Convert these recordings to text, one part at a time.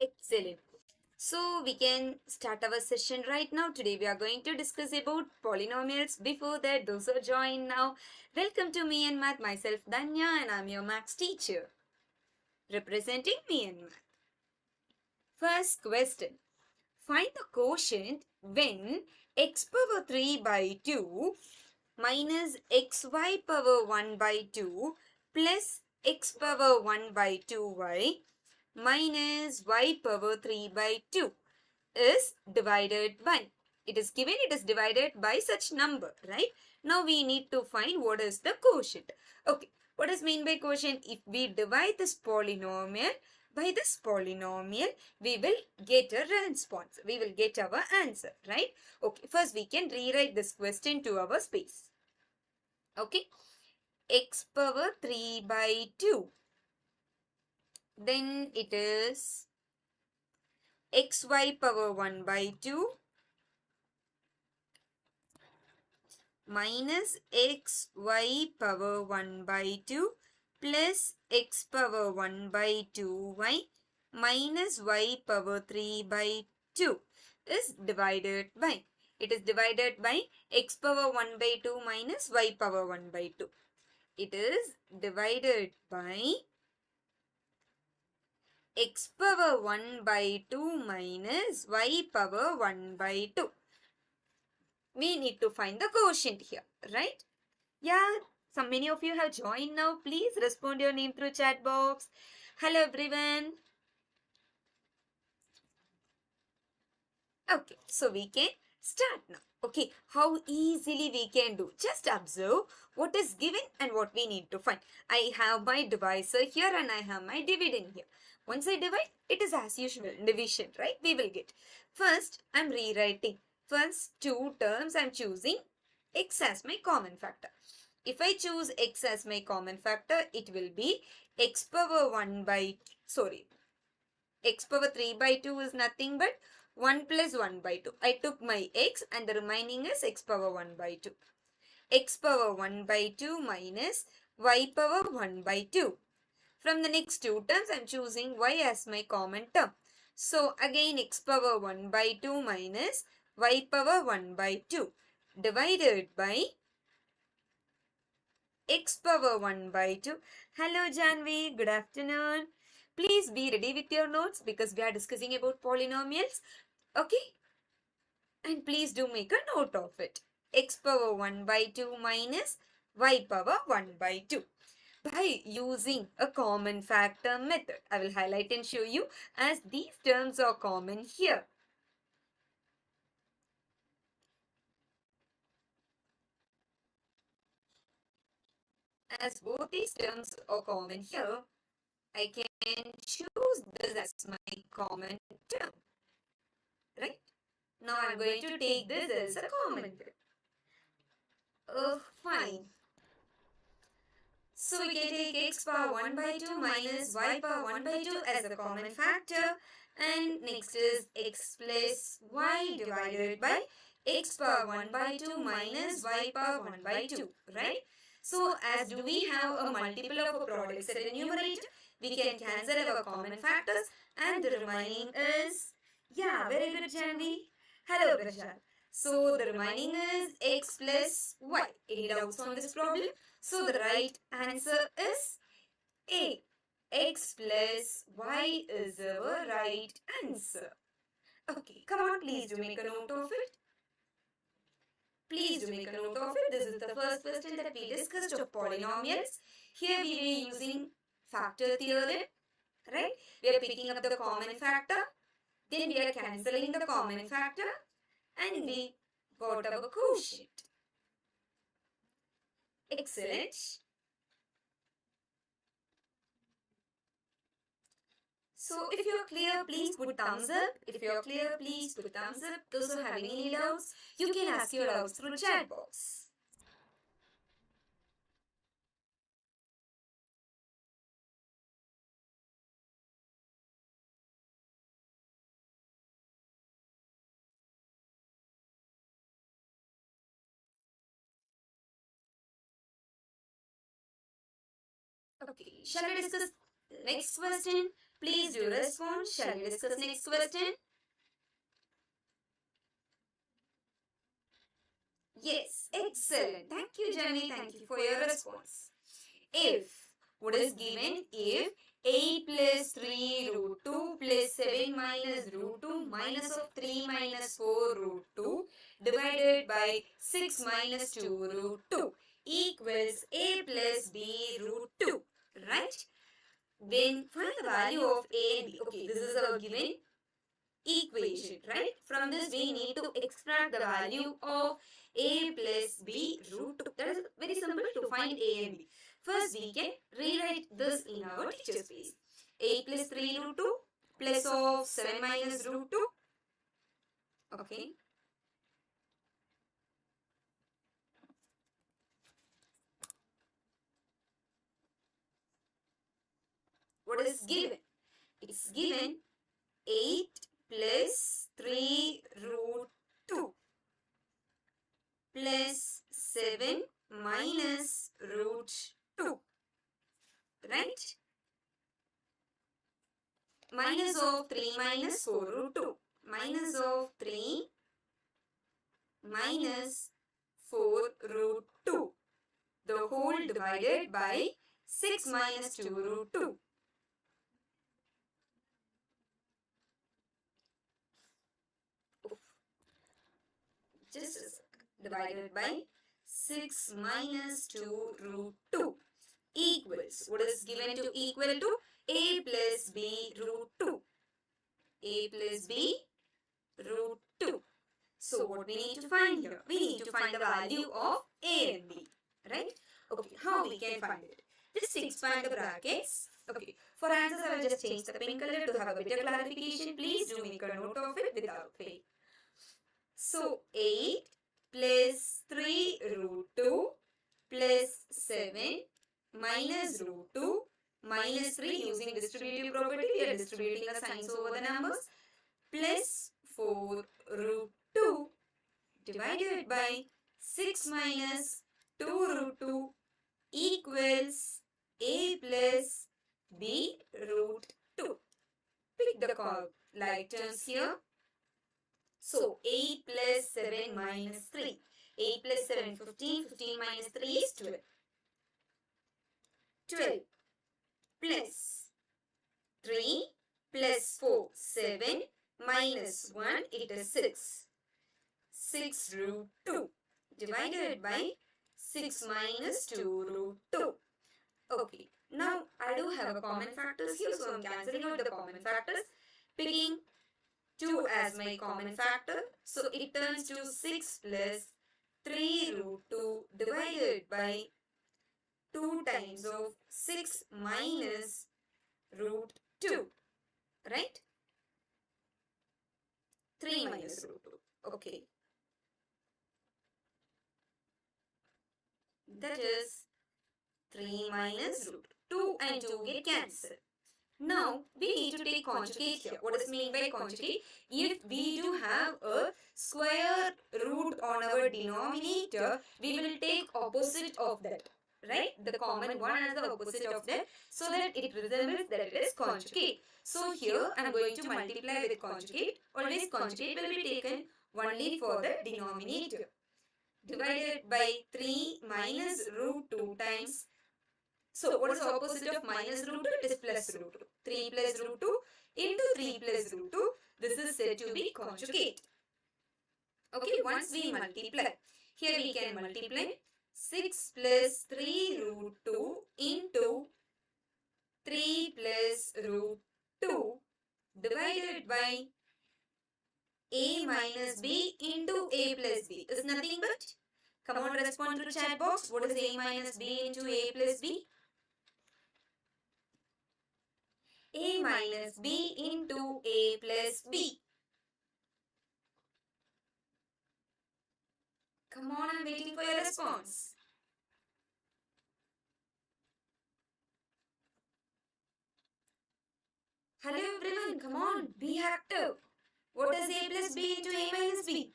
Excellent. So we can start our session right now. Today we are going to discuss about polynomials. Before that, those who join now, welcome to Me and Math. Myself Danya and I'm your maths teacher representing Me and Math. First question. Find the quotient when x power 3 by 2 minus xy power 1 by 2 plus x power 1 by 2y minus y power 3 by 2 is divided by. It is given it is divided by such number, right? Now we need to find what is the quotient. Okay, what is mean by quotient? If we divide this polynomial by this polynomial, we will get a response. We will get our answer, right? Okay, first we can rewrite this question to our space. Okay, x power 3 by 2. Then it is xy power 1 by 2 minus xy power 1 by 2 plus x power 1 by 2y minus y power 3 by 2 is divided by. It is divided by x power 1 by 2 minus y power 1 by 2. It is divided by x power 1 by 2 minus y power 1 by 2. We need to find the quotient here, right? Yeah, many of you have joined now. Please respond your name through chat box. Hello everyone. Okay, so we can start now. Okay, how easily we can do. Just observe what is given and what we need to find. I have my divisor here and I have my dividend here. Once I divide, it is as usual, division, right? We will get. First, I am rewriting. First two terms, I am choosing x as my common factor. If I choose x as my common factor, it will be x power 1 by, x power 3 by 2 is nothing but 1 plus 1 by 2. I took my x and the remaining is x power 1 by 2. X power 1 by 2 minus y power 1 by 2. From the next two terms, I am choosing y as my common term. So again x power 1 by 2 minus y power 1 by 2 divided by x power 1 by 2. Hello Janvi, good afternoon. Please be ready with your notes because we are discussing about polynomials. Okay? And please do make a note of it. X power 1 by 2 minus y power 1 by 2. By using a common factor method. I will highlight and show you as these terms are common here. As both these terms are common here, I can choose this as my common term. Right? Now I am going to take this as a common term. Fine. So we can take x power 1 by 2 minus y power 1 by 2 as a common factor. And next is x plus y divided by x power 1 by 2 minus y power 1 by 2. Right? So as do we have a multiple of a product set in numerator, we can cancel our common factors and the remaining is, yeah, very good Janvi. Hello Prashant. So the remaining is x plus y. Any doubts on this problem? So the right answer is A. X plus y is our right answer. Okay, come on, please do make a note of it. Please do make a note of it. This is the first question that we discussed of polynomials. Here we were using factor theorem, right? We are picking up the common factor. Then we are cancelling the common factor. And we got our quotient. Excellent. So if you're clear, please put thumbs up. If you're clear, please put thumbs up. Those who have any doubts, you can ask your doubts through chat box. Okay, shall we discuss next question? Please do respond. Shall we discuss next question? Yes, excellent. Thank you, Jenny. Thank you for your response. If, what is given? If 8 plus 3 root 2 plus 7 minus root 2 minus of 3 minus 4 root 2 divided by 6 minus 2 root 2 equals a plus b root 2. Right? Then find the value of a and b. Okay, this is our given equation, right? From this we need to extract the value of a plus b root 2. That is very simple to find a and b. First we can rewrite this in our teacher space. 8 plus 3 root 2 plus of 7 minus root 2. Okay. What is given? It's given 8 plus 3 root 2 plus 7 minus root 2. Right? Minus of 3 minus 4 root 2. Minus of 3 minus 4 root 2. The whole divided by 6 minus 2 root 2. Just a sec. Divided by 6 minus 2 root 2 equals, what is given to equal to? A plus b root 2. A plus b root 2. So what we need to find here? We need to find the value of a and b. Right? Okay, how we can find it? Just expand the brackets. Okay, for answers I will just change the pen color to have a better clarification. Please do make a note of it without fail. So 8 plus 3 root 2 plus 7 minus root 2 minus 3, using distributive property we are distributing the signs over the numbers, plus 4 root 2 divided by 6 minus 2 root 2 equals a plus b root 2. Pick the like terms here. So 8 plus 7 minus 3. 8 plus 7, 15. 15 minus 3 is 12. 12 plus 3 plus 4, 7 minus 1, it is 6. 6 root 2 divided by 6 minus 2 root 2. Okay, now I do have a common factors here, so I am cancelling out the common factors, picking 2 as my common factor. So it turns to 6 plus 3 root 2 divided by 2 times of 6 minus root 2. Right? 3 minus root 2. Okay. That is 3 minus root 2 and 2 get cancelled. Now, we need to take conjugate here. What is mean by conjugate? If we do have a square root on our denominator, we will take opposite of that. Right? The common one as the opposite of that, so that it resembles that it is conjugate. So here I am going to multiply with conjugate. Always conjugate will be taken only for the denominator. Divided by 3 minus root 2 times. So what is the opposite of minus root 2? It is plus root 2. 3 plus root 2 into 3 plus root 2. This is said to be conjugate. Okay, once we multiply. Here we can multiply 6 plus 3 root 2 into 3 plus root 2 divided by a minus b into a plus b is nothing but, come on, respond to the chat box. What is a minus b into a plus b? A minus b into a plus b. Come on, I'm waiting for your response. Hello everyone, come on, be active. What is a plus b into a minus b?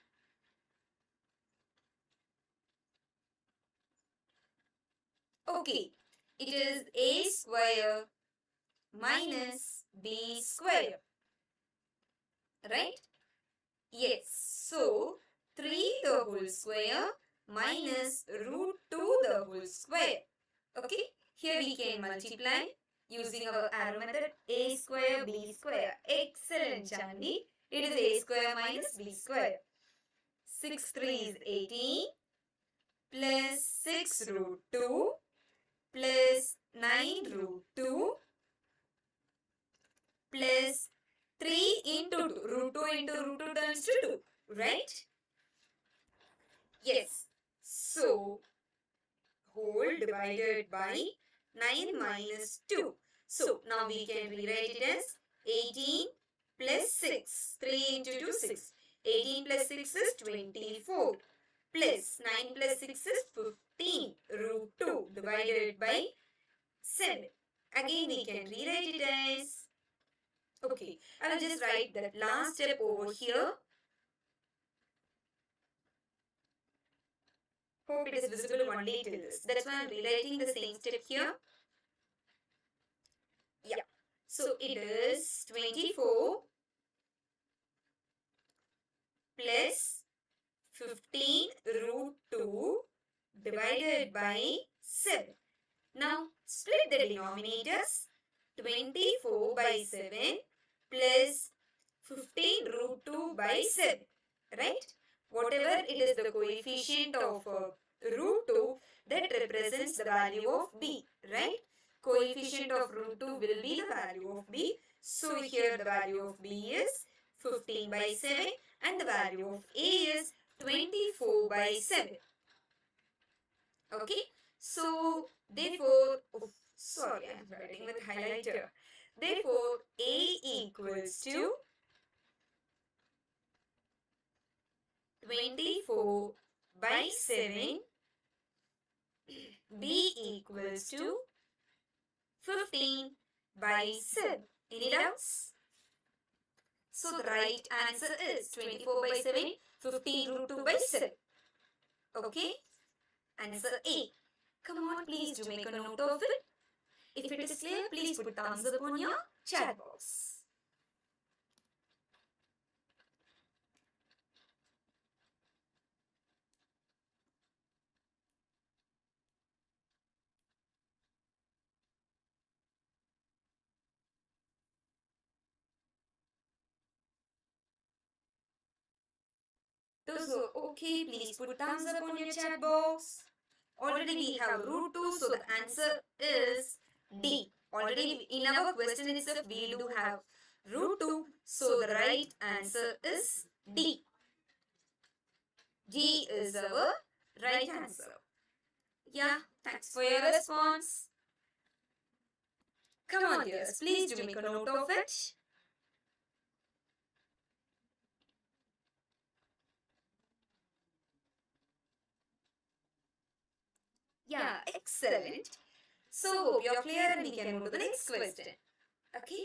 Okay, it is a square minus b square. Right? Yes. So 3 the whole square minus root 2 the whole square. Okay. Here we can multiply using our arrow method. A square, b square. Excellent, Chandi. It is a square minus b square. 6 3 is 18 plus 6 root 2 plus 9 root 2 plus 3 into 2. Root 2 into root 2 turns to 2. Right? Yes. So, whole divided by 9 minus 2. So, now we can rewrite it as 18 plus 6. 3 into 2, 6. 18 plus 6 is 24. Plus 9 plus 6 is 15. Root 2 divided by 7. Again, we can rewrite it as... Okay, I will just write that last step over here. Hope it is visible only till this. That's why I am rewriting the same step here. Yeah. So it is 24 plus 15 root 2 divided by 7. Now split the denominators. 24 by 7 plus 15 root 2 by 7. Right? Whatever it is the coefficient of root 2, that represents the value of b. Right? Coefficient of root 2 will be the value of b. So here the value of b is 15 by 7 and the value of a is 24 by 7. Okay? So therefore, oh, sorry, I am writing with highlighter. Therefore, a equals to 24 by 7, b equals to 15 by 7. Any doubts? So the right answer is 24 by 7, 15 root 2 by 7. Okay? Answer A. Come on, please do make a note of it. If it is clear, please put thumbs up on your chat box. Those who are okay, please put thumbs up on your chat box. Already we have root 2, so the answer is D. Already in our question itself, we do have root 2, so the right answer is D. D is our right answer. Yeah, thanks for your response. Come on, dears, please do make a note of it. Yeah, excellent. So, hope you're clear and we can move to the next question. Okay?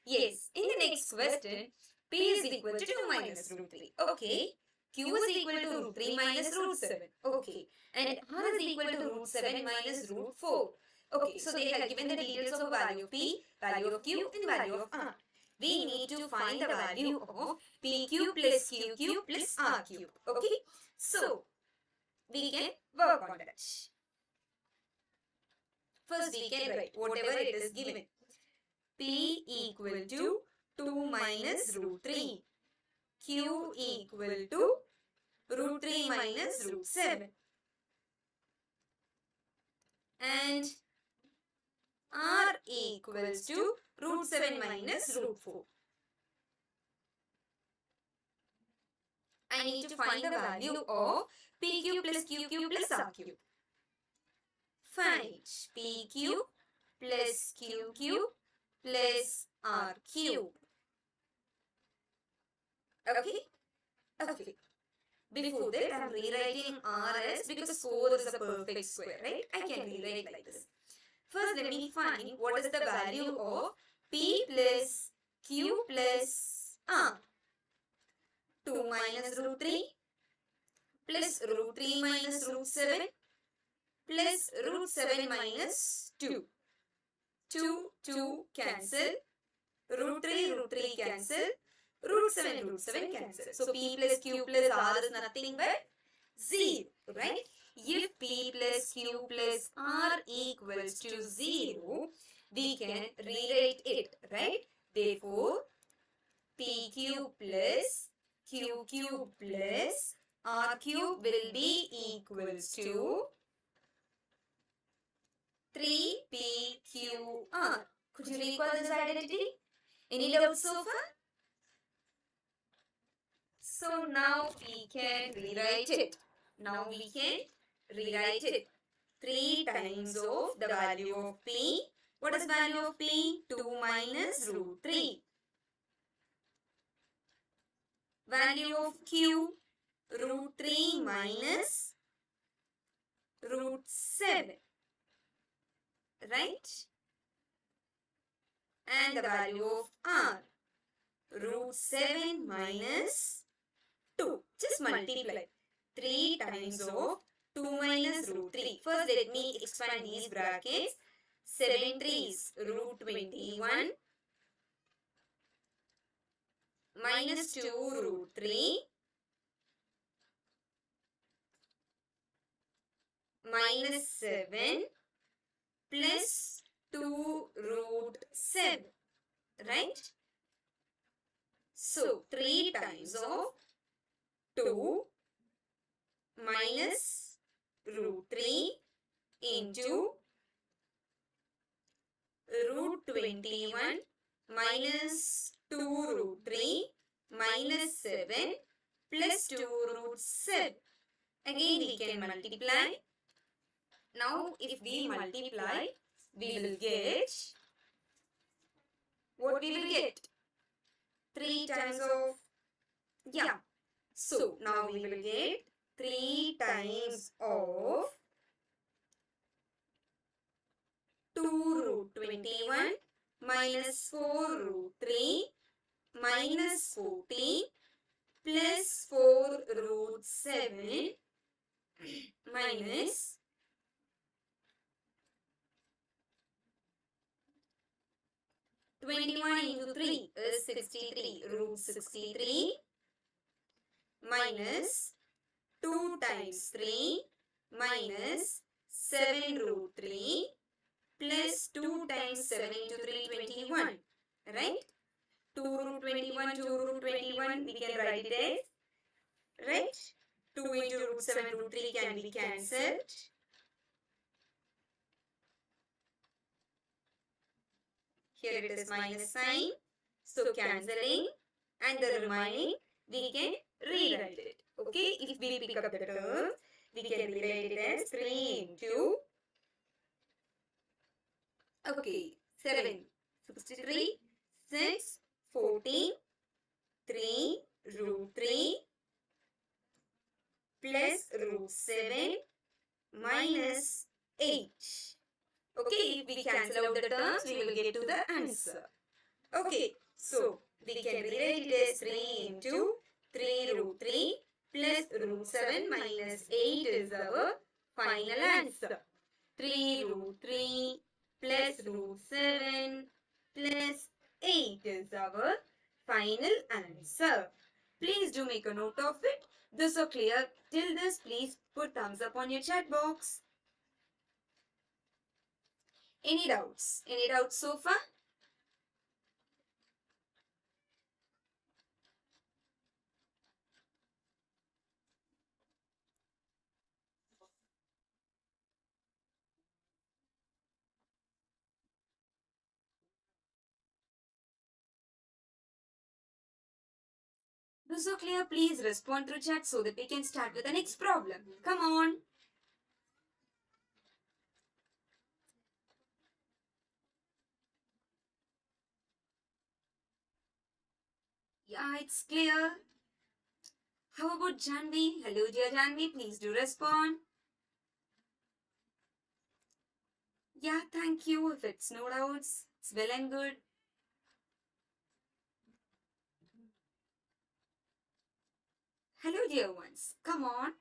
Yes, in the next question, P is equal to 2 minus root 3. Okay. Q is equal to root 3 minus root 7. Okay. And R is equal to root 7 minus root 4. Okay, so they have given the details of value of P, value of Q and value of R. We need to find the value of PQ plus QQ plus RQ. Okay. So, we can work on that. First, we can write whatever it is given. P equal to 2 minus root 3. Q equal to root 3 minus root 7. And R equals to root 7 minus root 4. I need to find the value of PQ plus QQ plus RQ. Find PQ plus QQ plus RQ. Okay? Okay. Before that, I am rewriting R as because 4 is a perfect square, right? I can rewrite like this. First, let me find what is the value of P plus Q plus R. 2 minus root 3 plus root 3 minus root 7 plus root 7 minus 2. 2 cancel. root 3 cancel, root 7 cancel. So p plus q plus r is nothing but 0, right? If p plus q plus r equals to 0, we can rewrite it, right? Therefore, pq plus qq plus r cube will be equals to 3pqr. Could you recall this identity? Any doubts so far? So now we can rewrite it. 3 times of the value of p. What is value of p? 2 minus root 3. Value of q? Root 3 minus root 7. Right? And the value of r? Root 7 minus 2. Just multiply. 3 times of 2 minus root 3. First let me expand these brackets. 7 3s root 21 minus 2 root 3 minus 7 plus 2 root 7. Right? So 3 times of 2 minus root 3 into root 21 minus 2 root 3 minus 7 plus 2 root 7. Again we can multiply. Now if we multiply, we will get, what we will get? 3 times of, yeah. So now we will get 3 times of 2 root 21 minus 4 root 3 minus 40 plus 4 root 7 minus 21 into 3 is 63 root 63 minus 2 times 3 minus 7 root 3 plus 2 times 7 into 3, 21. Right? 2 root 21, 2 root 21, we can write it as, right? 2 into root 7 root 3 can be cancelled. Here it is minus sign. So cancelling, and the remaining we can rewrite it. Okay, if we pick up the term, we can rewrite it as 3 into, okay, 7, 63, 6, 14, 3 root 3 plus root 7 minus 8. Okay, if we cancel out the terms, we will get to the answer. Okay, so we can rewrite it as 3 into 3 root 3 plus root 7 minus 8 is our final answer. 3 root 3 plus root 7 plus 8 is our final answer. Please do make a note of it. This is clear. Till this, please put thumbs up on your chat box. Any doubts? Any doubts so far? This is clear. Please respond through chat so that we can start with the next problem. Come on. Yeah, it's clear. How about Janvi? Hello, dear Janvi. Please do respond. Yeah, thank you. If it's no doubts, it's well and good. Hello, dear ones. Come on.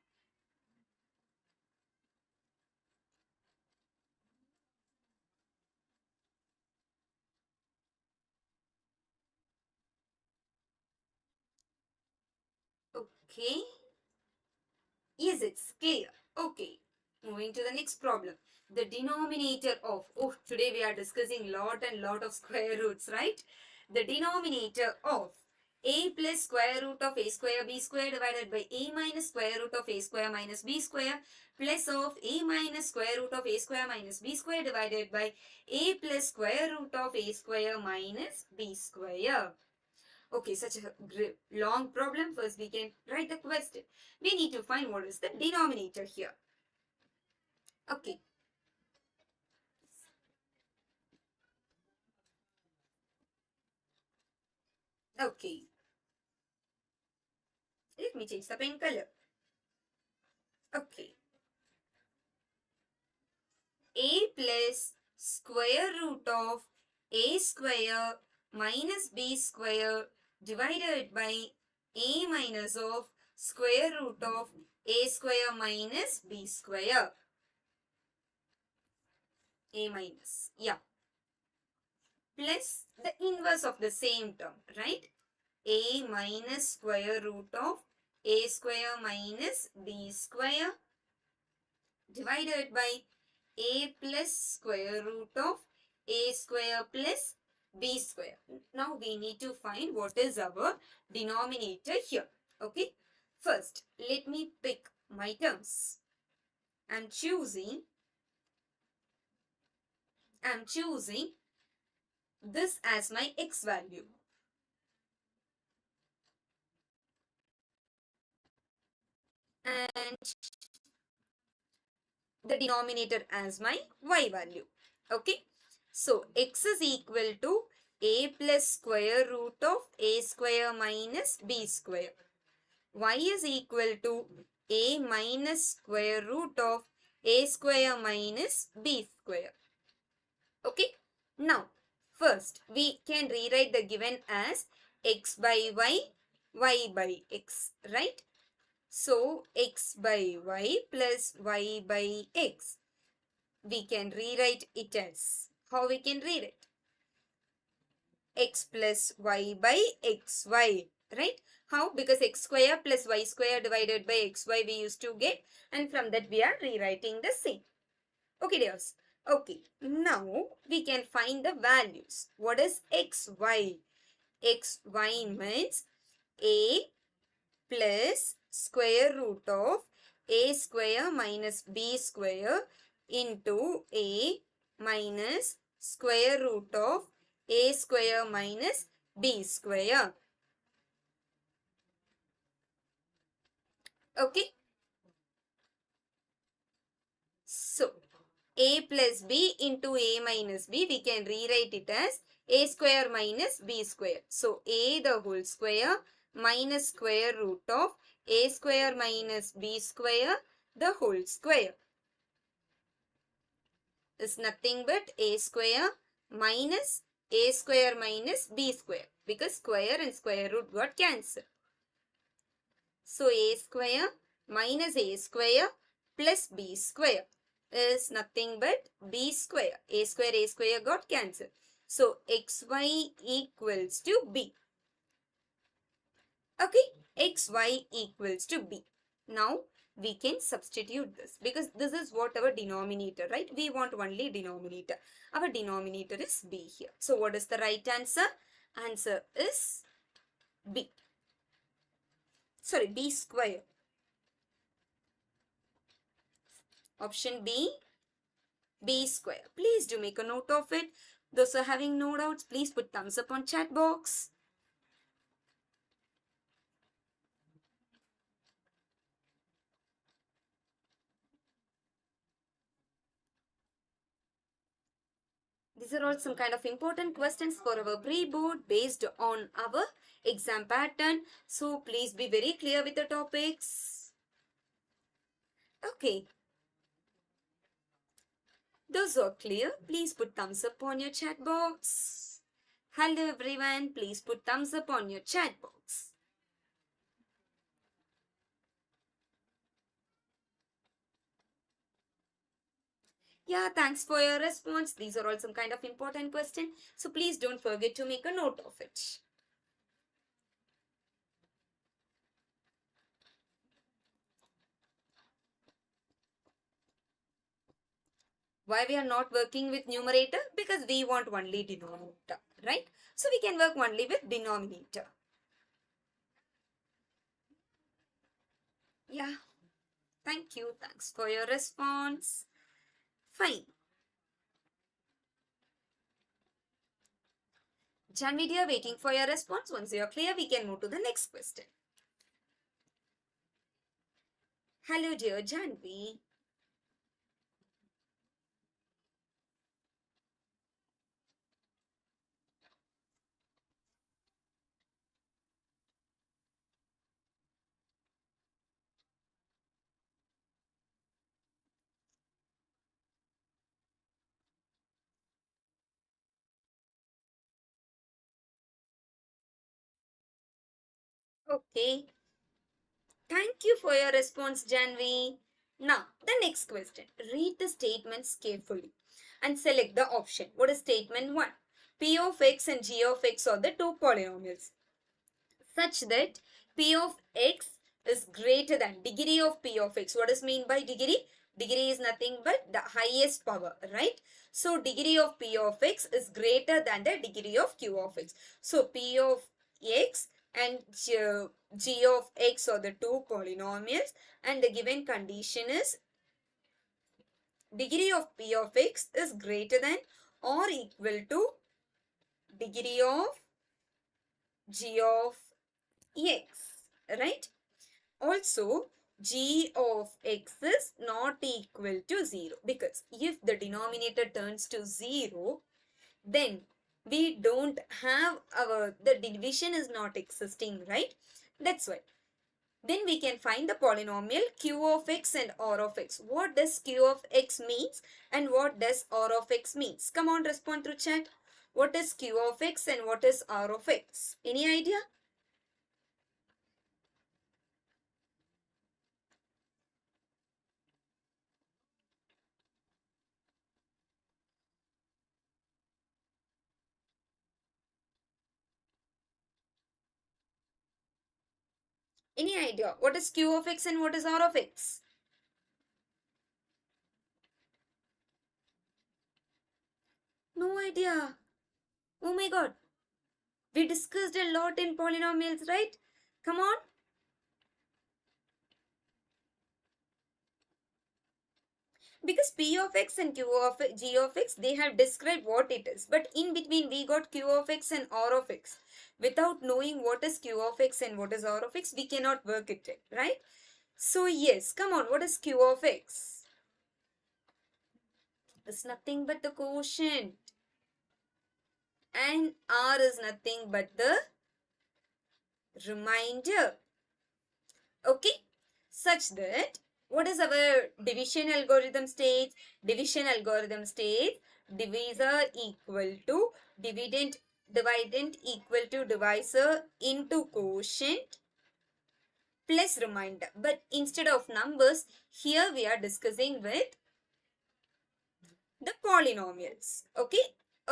Okay. Yes, it's clear. Okay. Moving to the next problem. The denominator of, oh, today we are discussing lot and lot of square roots, right? The denominator of a plus square root of a square b square divided by a minus square root of a square minus b square plus of a minus square root of a square minus b square divided by a plus square root of a square minus b square. Okay, such a long problem. First, we can write the question. We need to find what is the denominator here. Okay. Okay. Let me change the pen color. Okay. A plus square root of a square minus b square divided by a minus of square root of a square minus b square. A minus. Yeah. Plus the inverse of the same term, right? A minus square root of a square minus b square divided by a plus square root of a square plus b square. Now we need to find what is our denominator here. Okay. First, let me pick my terms. I'm choosing this as my x value. And the denominator as my y value. Okay. So, x is equal to a plus square root of a square minus b square. Y is equal to a minus square root of a square minus b square. Okay. Now, first we can rewrite the given as x by y by x, right? So, x by y plus y by x. We can rewrite it as, how we can read it? X plus y by xy, right? How? Because x square plus y square divided by xy we used to get, and from that we are rewriting the same. Okay, dears. Okay, now we can find the values. What is xy? Xy means a plus square root of a square minus b square into a minus square root of a square minus b square. Okay. So, a plus b into a minus b, we can rewrite it as a square minus b square. So, a the whole square minus square root of a square minus b square the whole square is nothing but a square minus b square, because square and square root got cancelled. So, a square minus a square plus b square is nothing but b square. A square got cancelled. So, xy equals to b. Okay, xy equals to b. Now, we can substitute this because this is what our denominator, right? We want only denominator. Our denominator is b here. So, what is the right answer? Answer is b. Sorry, b square. Option B, b square. Please do make a note of it. Those who are having no doubts, please put thumbs up on chat box. These are all some kind of important questions for our pre-board based on our exam pattern. So please be very clear with the topics. Okay. Those are clear. Please put thumbs up on your chat box. Hello everyone. Please put thumbs up on your chat box. Yeah, thanks for your response. These are all some kind of important questions. So please don't forget to make a note of it. Why we are not working with numerator? Because we want only denominator, right? So we can work only with denominator. Yeah. Thank you. Thanks for your response. Fine. Janvi dear, waiting for your response. Once you are clear, we can move to the next question. Hello dear Janvi. Okay. Thank you for your response, Janvi. Now, the next question. Read the statements carefully and select the option. What is statement 1? P of x and g of x are the two polynomials such that p of x is greater than degree of p of x. What does mean by degree? Degree is nothing but the highest power, right? So degree of p of x is greater than the degree of q of x. So p of x and g of x are the two polynomials, and the given condition is degree of p of x is greater than or equal to degree of g of x, right? Also, g of x is not equal to 0, because if the denominator turns to 0, then we don't have the division is not existing, right? That's why. Then we can find the polynomial q of x and r of x. What does q of x means and what does r of x means? Come on, respond through chat. What is q of x and what is r of x? Any idea? Any idea? What is q of x and what is r of x? No idea. Oh my god. We discussed a lot in polynomials, right? Come on. Because p of x and q of g of x, they have described what it is. But in between, we got q of x and r of x. Without knowing what is q of x and what is r of x, we cannot work it, right? So yes, come on. What is q of x? It's nothing but the quotient. And r is nothing but the remainder. Okay, such that what is our division algorithm states? Division algorithm states divisor equal to dividend equal to divisor into quotient plus remainder. But instead of numbers, here we are discussing with the polynomials. Okay.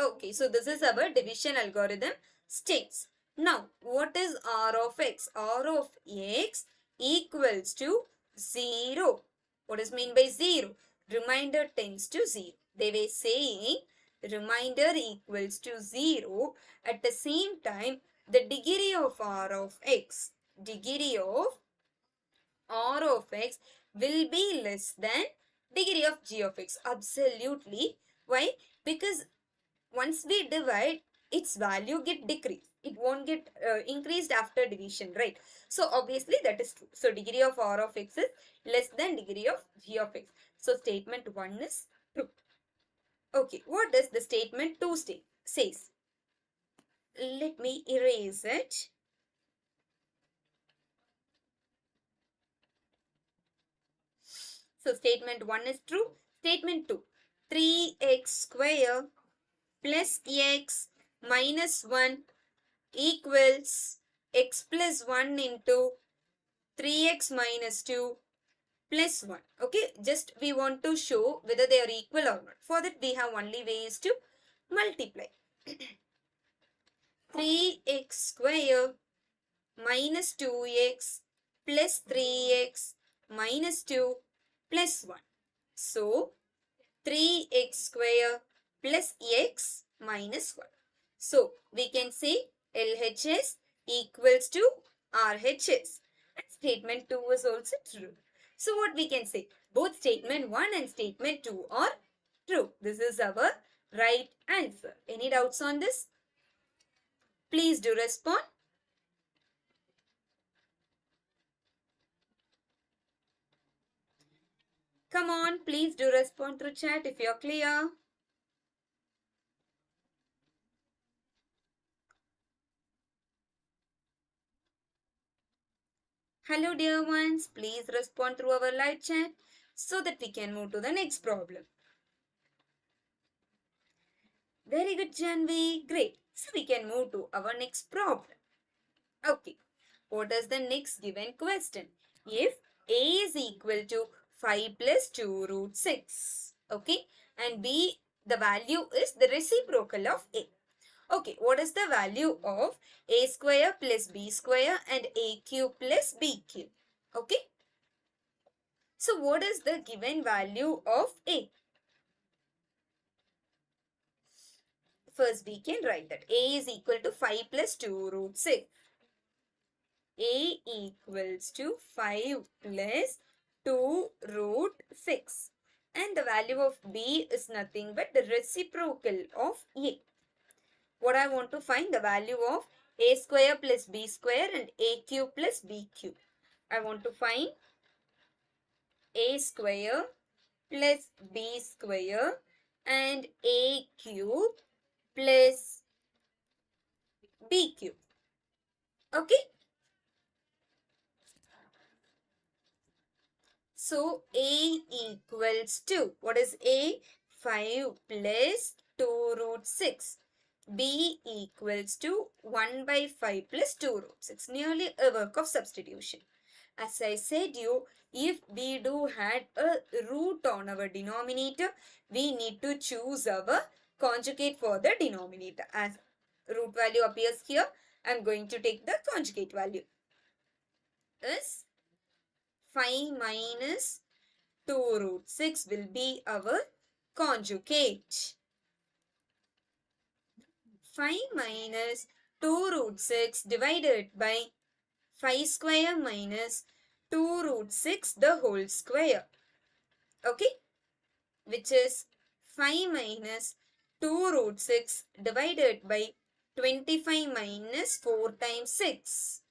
Okay, so this is our division algorithm states. Now, what is r of x? R of x equals to 0. What is mean by 0? Remainder tends to 0. They were saying remainder equals to 0. At the same time, the degree of r of x, degree of r of x will be less than degree of g of x. Absolutely. Why? Because once we divide, its value get decreased. It won't get increased after division, right? So obviously that is true. So degree of r of x is less than degree of g of x. So statement 1 is true. Okay, what does the statement 2 says? Let me erase it. So statement 1 is true. Statement 2, 3x square plus x minus 1 equals x plus 1 into 3x minus 2 plus 1. Okay, just we want to show whether they are equal or not. For that we have only ways to multiply. 3x square minus 2x plus 3x minus 2 plus 1. So 3x square plus x minus 1. So, we can say LHS equals to RHS. And statement 2 is also true. So, what we can say? Both statement 1 and statement 2 are true. This is our right answer. Any doubts on this? Please do respond. Come on, please do respond through chat if you're clear. Hello dear ones, please respond through our live chat so that we can move to the next problem. Very good, Janvi. Great. So we can move to our next problem. Okay. What is the next given question? If a is equal to 5 plus 2 root 6. Okay. And b, the value is the reciprocal of a. Okay. What is the value of a square plus b square and a cube plus b cube? Okay. So what is the given value of a? First we can write that a is equal to 5 plus 2 root 6. A equals to 5 plus 2 root 6. And the value of b is nothing but the reciprocal of a. What I want to find the value of a square plus b square and a cube plus b cube. I want to find a square plus b square and a cube plus b cube. Okay. So a equals to, what is a? 5 plus 2 root 6. B equals to 1 by 5 plus 2 root 6. Nearly a work of substitution. As I said you, if we do had a root on our denominator, we need to choose our conjugate for the denominator. As root value appears here, I am going to take the conjugate value. Is 5 minus 2 root 6 will be our conjugate. 5 minus 2 root 6 divided by 5 square minus 2 root 6 the whole square. Okay. Which is 5 minus 2 root 6 divided by 25 minus 4 times 6.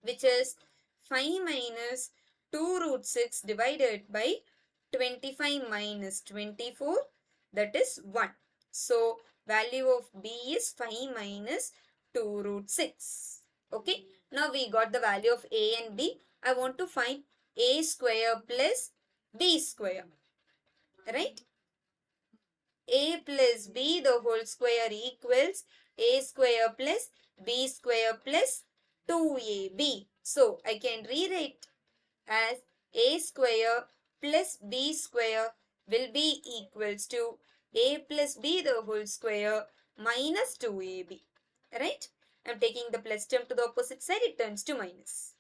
Which is 5 minus 2 root 6 divided by 25 minus 24, that is 1. So, value of b is 5 minus 2 root 6. Okay. Now, we got the value of a and b. I want to find a square plus b square. Right? A plus b the whole square equals a square plus b square plus 2ab. So, I can rewrite as a square plus b square will be equals to a plus b the whole square minus 2ab. Right? I am taking the plus term to the opposite side, it turns to minus.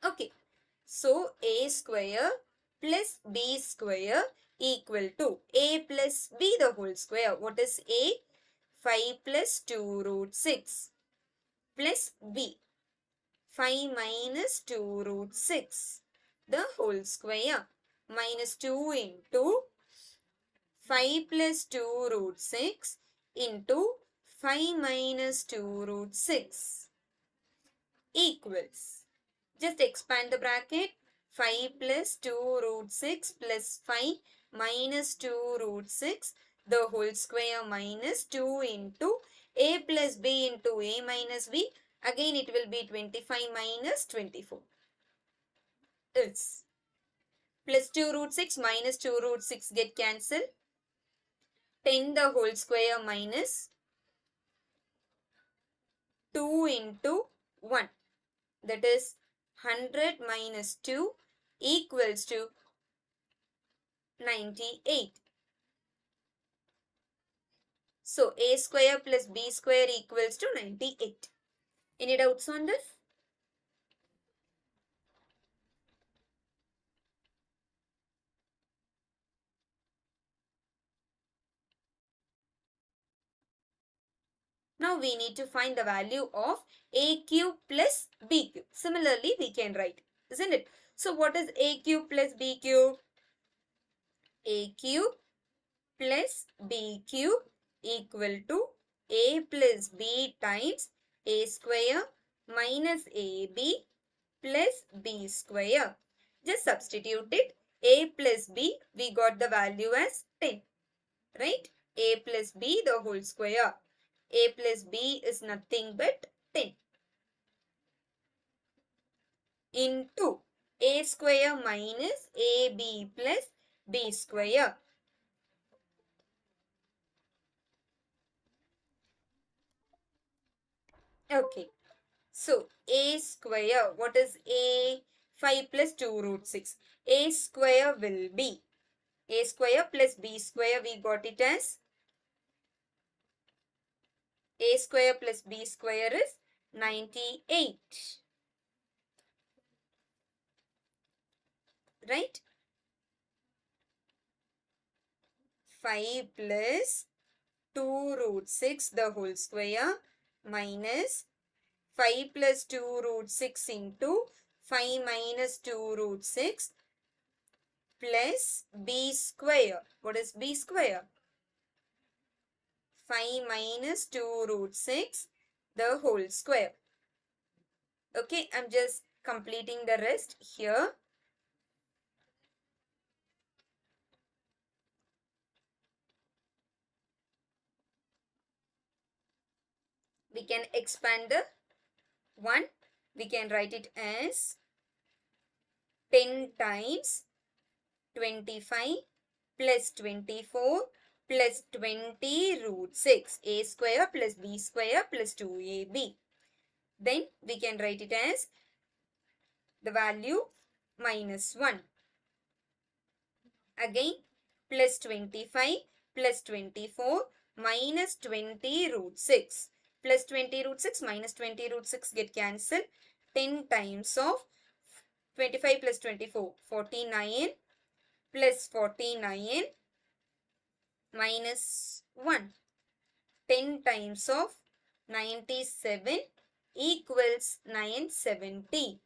Okay. So, a square plus b square equal to a plus b the whole square. What is a? 5 plus 2 root 6 plus b. 5 minus 2 root 6 the whole square minus 2 into 5 plus 2 root 6 into 5 minus 2 root 6 equals. Just expand the bracket. 5 plus 2 root 6 plus 5 minus 2 root 6 the whole square minus 2 into a plus b into a minus b. Again it will be 25 minus 24. Is plus 2 root 6 minus 2 root 6 get cancelled. 10 the whole square minus 2 into 1. That is 100 minus 2 equals to 98. So, a square plus b square equals to 98. Any doubts on this? Now we need to find the value of a cube plus b cube. Similarly, we can write, isn't it? So what is a cube plus b cube? A cube plus b cube equal to a plus b times a square minus ab plus b square. Just substitute it. A plus b, we got the value as 10. Right? A plus b the whole square. A plus b is nothing but 10 into a square minus ab plus b square. Okay. So, a square, what is a? 5 plus 2 root 6. A square will be, a square plus b square, we got it as, a square plus b square is 98. Right? 5 plus 2 root 6 the whole square minus 5 plus 2 root 6 into 5 minus 2 root 6 plus b square. What is b square? 5 minus 2 root 6 the whole square. Okay, I'm just completing the rest here. We can expand the 1. We can write it as 10 times 25 plus 24 plus 20 root 6. A square plus b square plus 2ab. Then we can write it as the value minus 1. Again plus 25 plus 24 minus 20 root 6. Plus 20 root 6 minus 20 root 6 get cancelled. 10 times of 25 plus 24, 49 plus 49 minus 1. 10 times of 97 equals 970.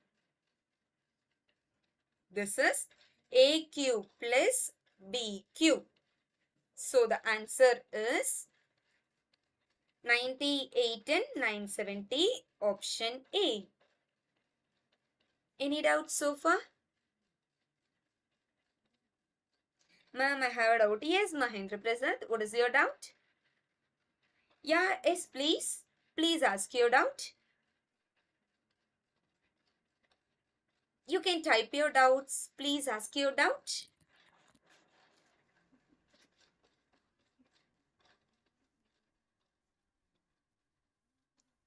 This is a cube plus b cube. So the answer is 98 and 970, option A. Any doubts so far? Ma'am, I have a doubt. Yes, Mahendra Prasad, what is your doubt? Yeah, yes, please. Please ask your doubt. You can type your doubts. Please ask your doubt.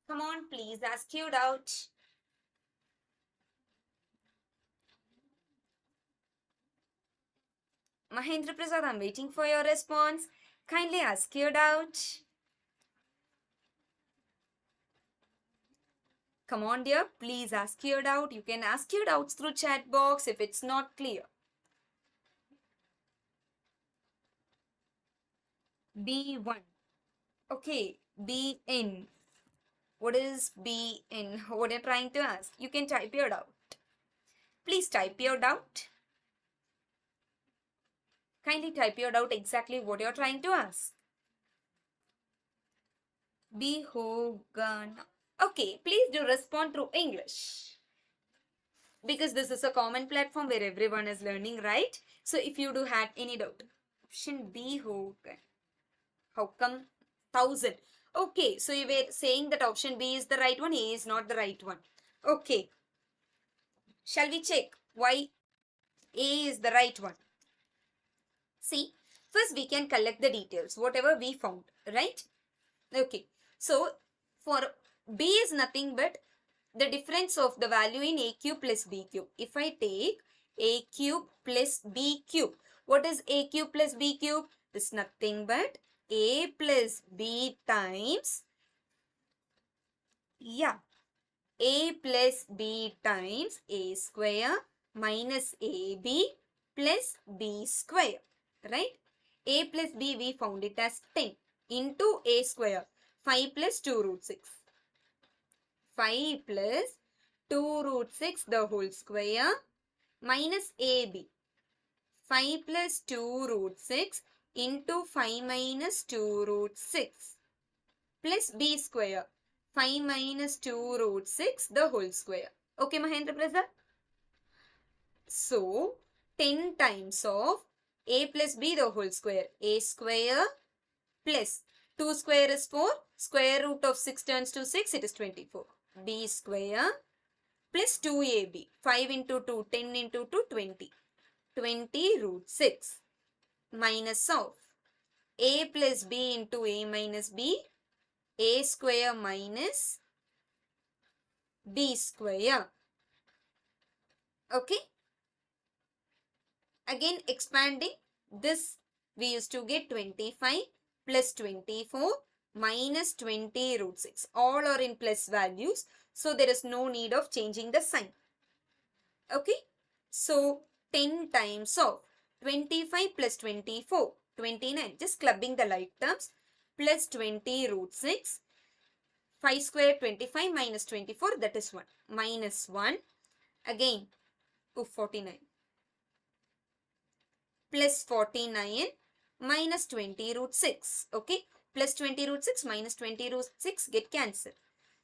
Come on, please ask your doubt. Mahendra Prasad, I'm waiting for your response. Kindly ask your doubt. Come on, dear, please ask your doubt. You can ask your doubts through chat box if it's not clear. B1. Okay, BN. What is BN? What are you trying to ask? You can type your doubt. Please type your doubt. Kindly type your doubt exactly what you're trying to ask. Bihogana. Okay, please do respond through English. Because this is a common platform where everyone is learning, right? So if you do have any doubt, option B, how come 1000? Okay, so you were saying that option B is the right one, A is not the right one. Okay. Shall we check why A is the right one? See, first we can collect the details, whatever we found, right? Okay, so for B is nothing but the difference of the value in A cube plus B cube. If I take A cube plus B cube, what is A cube plus B cube? It's nothing but A plus B times, A plus B times A square minus AB plus B square, right? A plus B we found it as 10 into A square. 5 plus 2 root 6. 5 plus 2 root 6 the whole square minus AB. 5 plus 2 root 6 into 5 minus 2 root 6 plus B square. 5 minus 2 root 6 the whole square. Okay, Mahendra Prasad? So, 10 times of A plus B the whole square. A square plus 2 square is 4. Square root of 6 turns to 6. It is 24. B square plus 2AB. 5 into 2. 10 into 2. 20. 20 root 6 minus of A plus B into A minus B. A square minus B square. Okay. Again expanding this, we used to get 25 plus 24 minus 20 root 6. All are in plus values. So there is no need of changing the sign. Okay. So 10 times of 25 plus 24, 29. Just clubbing the like terms. Plus 20 root 6. 5 square 25 minus 24, that is 1. Minus 1. Again to 49. Plus 49 minus 20 root 6. Okay. Plus 20 root 6 minus 20 root 6 get cancelled.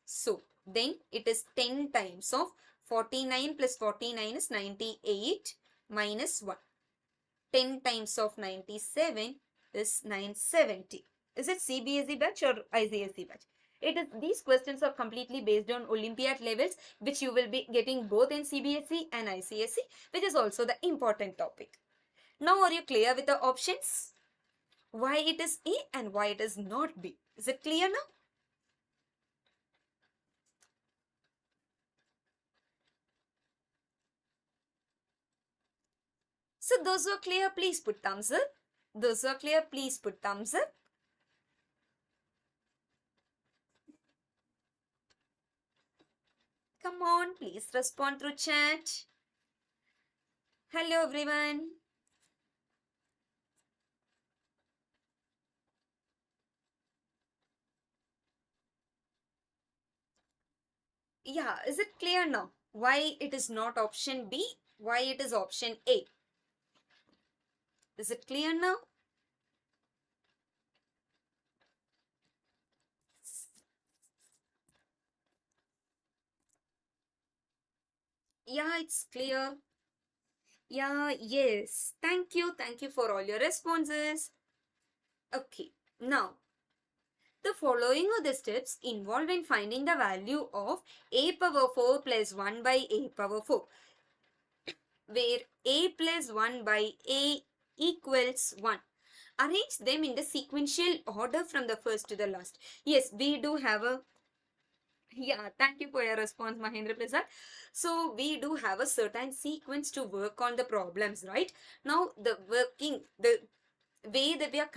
So then it is 10 times of 49 plus 49 is 98 minus 1. 10 times of 97 is 970. Is it CBSE batch or ICSE batch? It is, these questions are completely based on Olympiad levels, which you will be getting both in CBSE and ICSE, which is also the important topic. Now are you clear with the options? Why it is A and why it is not B? Is it clear now? So those who are clear, please put thumbs up. Those who are clear, please put thumbs up. Come on, please respond through chat. Hello everyone. Yeah, is it clear now? Why it is not option B? Why it is option A? Is it clear now? Yeah, it's clear. Yeah, yes. Thank you. Thank you for all your responses. Okay, now the following are the steps involved in finding the value of a power 4 plus 1 by a power 4, where a plus 1 by a equals 1. Arrange them in the sequential order from the first to the last. Yes, we do have a, yeah, thank you for your response, Mahendra Prasad. So we do have a certain sequence to work on the problems, right? Now the way that we are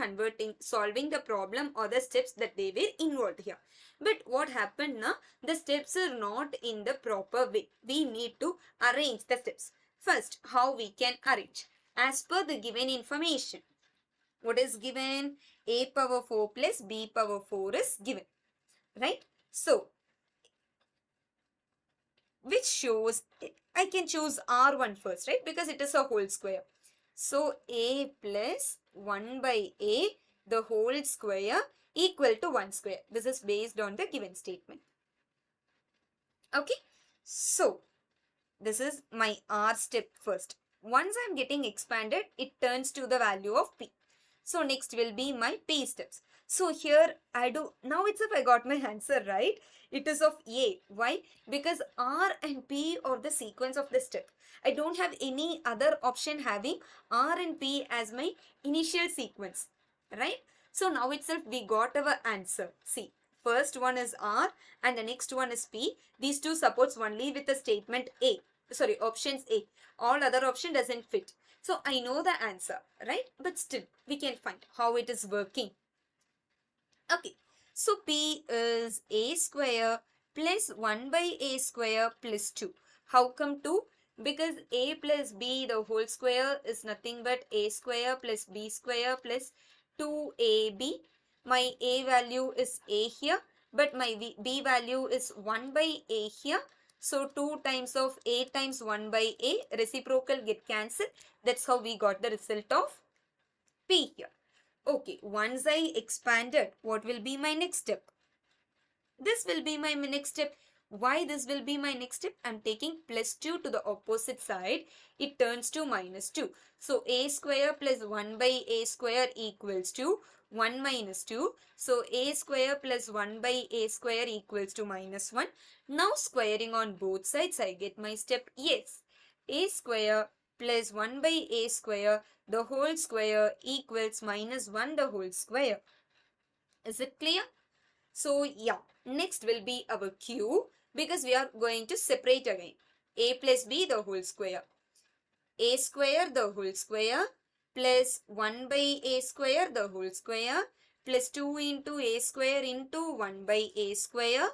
solving the problem or the steps that they were involved here. But what happened now? The steps are not in the proper way. We need to arrange the steps. First, how we can arrange? As per the given information. What is given? A power 4 plus B power 4 is given. Right? So, which shows, I can choose R1 first, right? Because it is a whole square. So, A plus 1 by A, the whole square equal to 1 square. This is based on the given statement. Okay. So, this is my R step first. Once I am getting expanded, it turns to the value of P. So, next will be my P steps. So, here I do, now itself I got my answer, right? It is of A. Why? Because R and P are the sequence of the step. I don't have any other option having R and P as my initial sequence, right? So now itself we got our answer. See, first one is R and the next one is P. These two supports only with the statement A. Sorry, options A. All other option doesn't fit. So I know the answer, right? But still, we can find how it is working. Okay. So P is A square plus 1 by A square plus 2. How come 2? Because A plus B the whole square is nothing but A square plus B square plus 2AB My a value is a here, but my b value is 1 by a here. So 2 times of a times 1 by a, reciprocal get cancelled. That's how we got the result of p here. Okay, once I expanded, what will be my next step? This will be my next step. Why this will be my next step? I'm taking plus 2 to the opposite side. It turns to minus 2. So a square plus 1 by a square equals to 1 minus 2. So a square plus 1 by a square equals to minus 1. Now squaring on both sides, I get my step. Yes, a square plus 1 by a square the whole square equals minus 1 the whole square. Is it clear? So yeah, next will be our q, because we are going to separate again. A plus b the whole square. A square the whole square plus 1 by a square the whole square plus 2 into a square into 1 by a square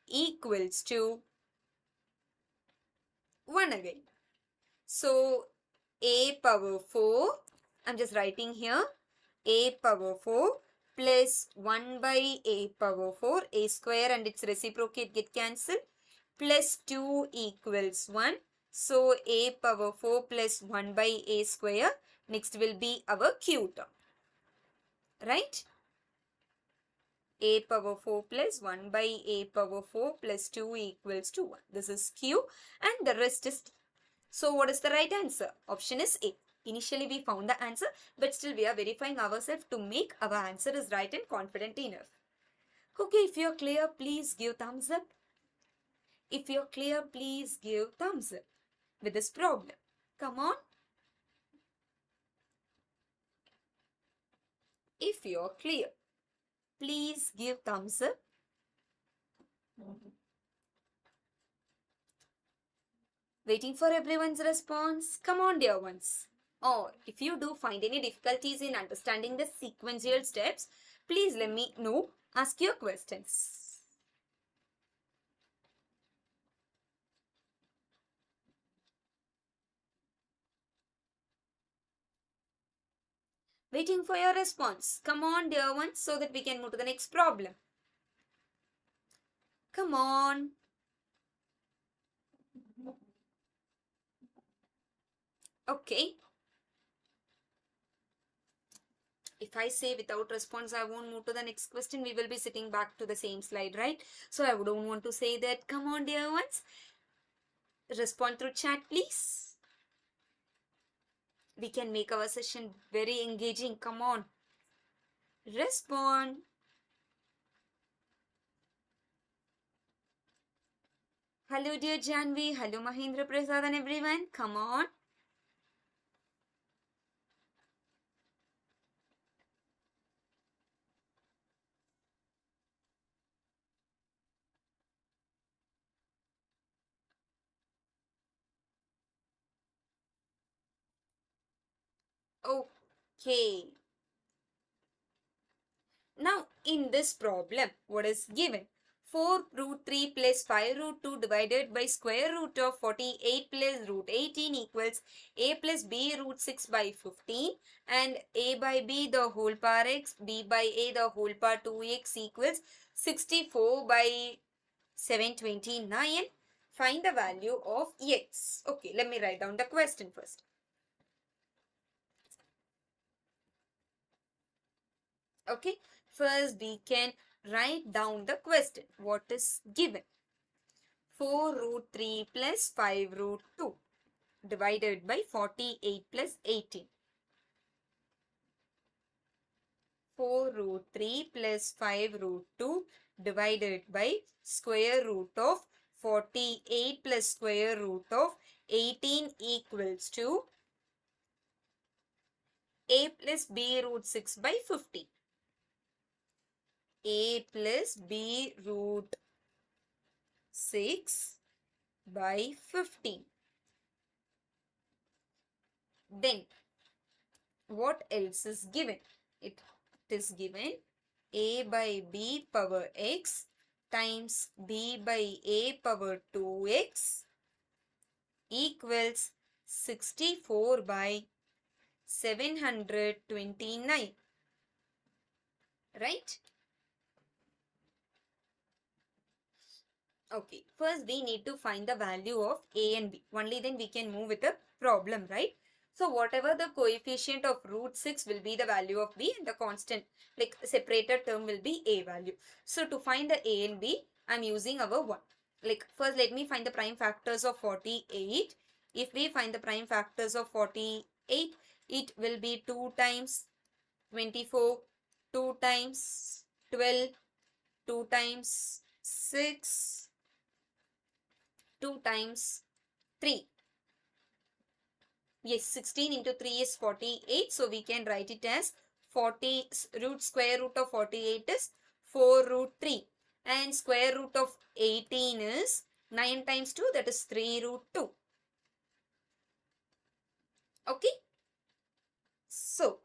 equals to 1 again. So a power 4, I'm just writing here, a power 4 plus 1 by a power 4, a square and its reciprocate get cancelled, plus 2 equals 1. So a power 4 plus 1 by a square. Next will be our q term. Right? A power 4 plus 1 by a power 4 plus 2 equals to 1. This is q and the rest is. So what is the right answer? Option is A. Initially we found the answer, but still we are verifying ourselves to make our answer is right and confident enough. Okay, if you're clear, please give thumbs up. If you're clear, please give thumbs up with this problem. Come on. If you're clear, please give thumbs up. Waiting for everyone's response. Come on, dear ones. Or if you do find any difficulties in understanding the sequential steps, please let me know. Ask your questions. Waiting for your response. Come on, dear ones, so that we can move to the next problem. Come on. Okay. If I say without response, I won't move to the next question. We will be sitting back to the same slide, right? So I don't want to say that. Come on, dear ones. Respond through chat, please. We can make our session very engaging. Come on. Respond. Hello, dear Janvi. Hello, Mahendra Prasad and everyone. Come on. Okay. Now, in this problem, what is given? 4 root 3 plus 5 root 2 divided by square root of 48 plus root 18 equals a plus b root 6 by 15, and a by b the whole power x, b by a the whole power 2x equals 64 by 729. Find the value of x. Okay, let me write down the question first. Okay, first we can write down the question. What is given? 4 root 3 plus 5 root 2 divided by 48 plus 18. 4 root 3 plus 5 root 2 divided by square root of 48 plus square root of 18 equals to a plus b root 6 by 50. A plus b root 6 by 15. Then what else is given? It is given a by b power x times b by a power 2x equals 64 by 729. right? Okay, first we need to find the value of a and b. Only then we can move with the problem, right? So whatever the coefficient of root 6 will be the value of b, and the constant like separated term will be a value. So to find the a and b, I am using our 1. Like first let me find the prime factors of 48. If we find the prime factors of 48, it will be 2 times 24, 2 times 12, 2 times 6, 2 times 3. Yes, 16 into 3 is 48. So we can write it as 40 square root of 48 is 4 root 3. And square root of 18 is 9 times 2, that is 3 root 2. Okay. So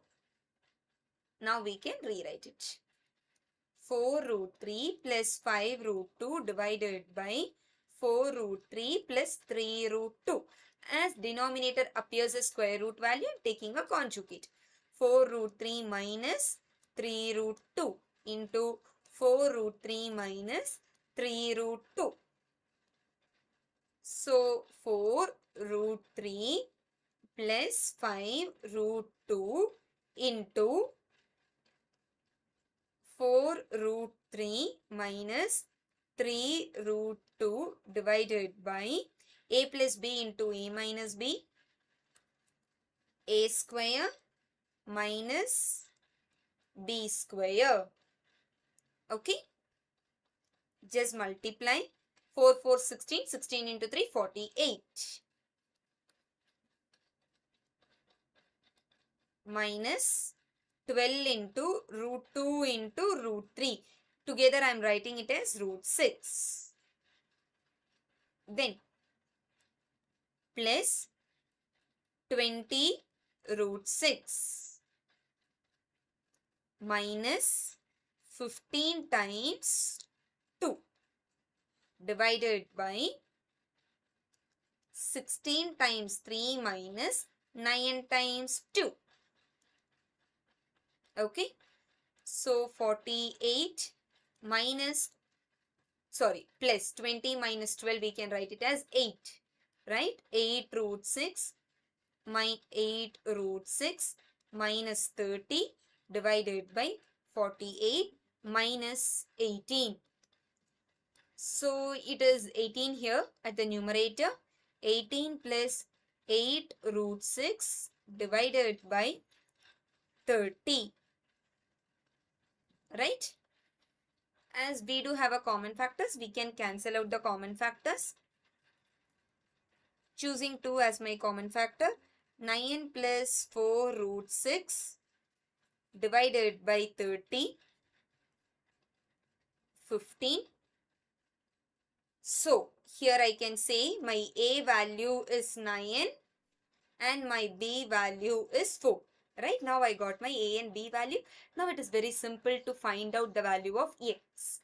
now we can rewrite it. 4 root 3 plus 5 root 2 divided by 4 root 3 plus 3 root 2. As denominator appears as square root value, I am taking a conjugate. 4 root 3 minus 3 root 2 into 4 root 3 minus 3 root 2. So 4 root 3 plus 5 root 2 into 4 root 3 minus 3 root 2 divided by a plus b into a minus b, a square minus b square. Okay, just multiply. 4 4 16, 16 into 3 48 minus 12 into root 2 into root 3. Together I am writing it as root 6. Then plus 20 root 6 minus 15 times 2 divided by 16 times 3 minus 9 times 2. Okay. So 48 minus, plus 20 minus 12 we can write it as 8. Right? 8 root 6 8 root 6 minus 30 divided by 48 minus 18. So it is 18 here at the numerator. 18 plus 8 root 6 divided by 30. Right? As we do have a common factors, we can cancel out the common factors. Choosing 2 as my common factor. 9 plus 4 root 6 divided by 30. 15. So here I can say my a value is 9 and my b value is 4. Right, now I got my a and b value. Now it is very simple to find out the value of x.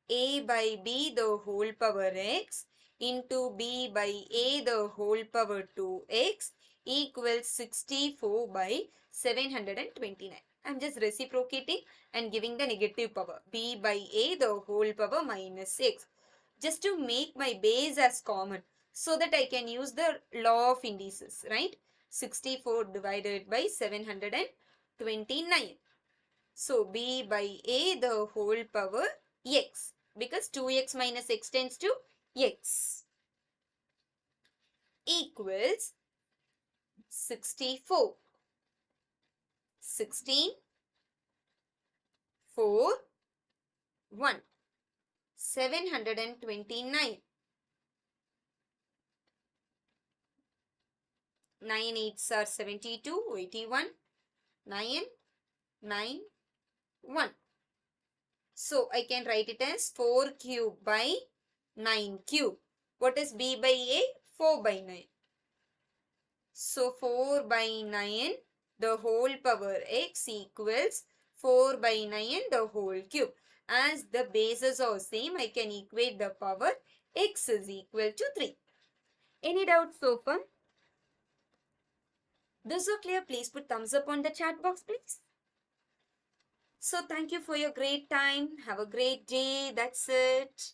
A by b the whole power x into b by a the whole power 2x equals 64 by 729. I am just reciprocating and giving the negative power. B by a the whole power minus x. Just to make my base as common so that I can use the law of indices, right? 64 divided by 729. So b by a the whole power x, because 2x minus x tends to x, equals 64. 16, 4, 1. 729. 9 8s are 72, 81, 9, 9, 1. So I can write it as 4 cube by 9 cube. What is b by a? 4 by 9. So 4 by 9 the whole power x equals 4 by 9 the whole cube. As the bases are same, I can equate the power x is equal to 3. Any doubts so far? This is clear. Please put thumbs up on the chat box, please. So thank you for your great time. Have a great day. That's it.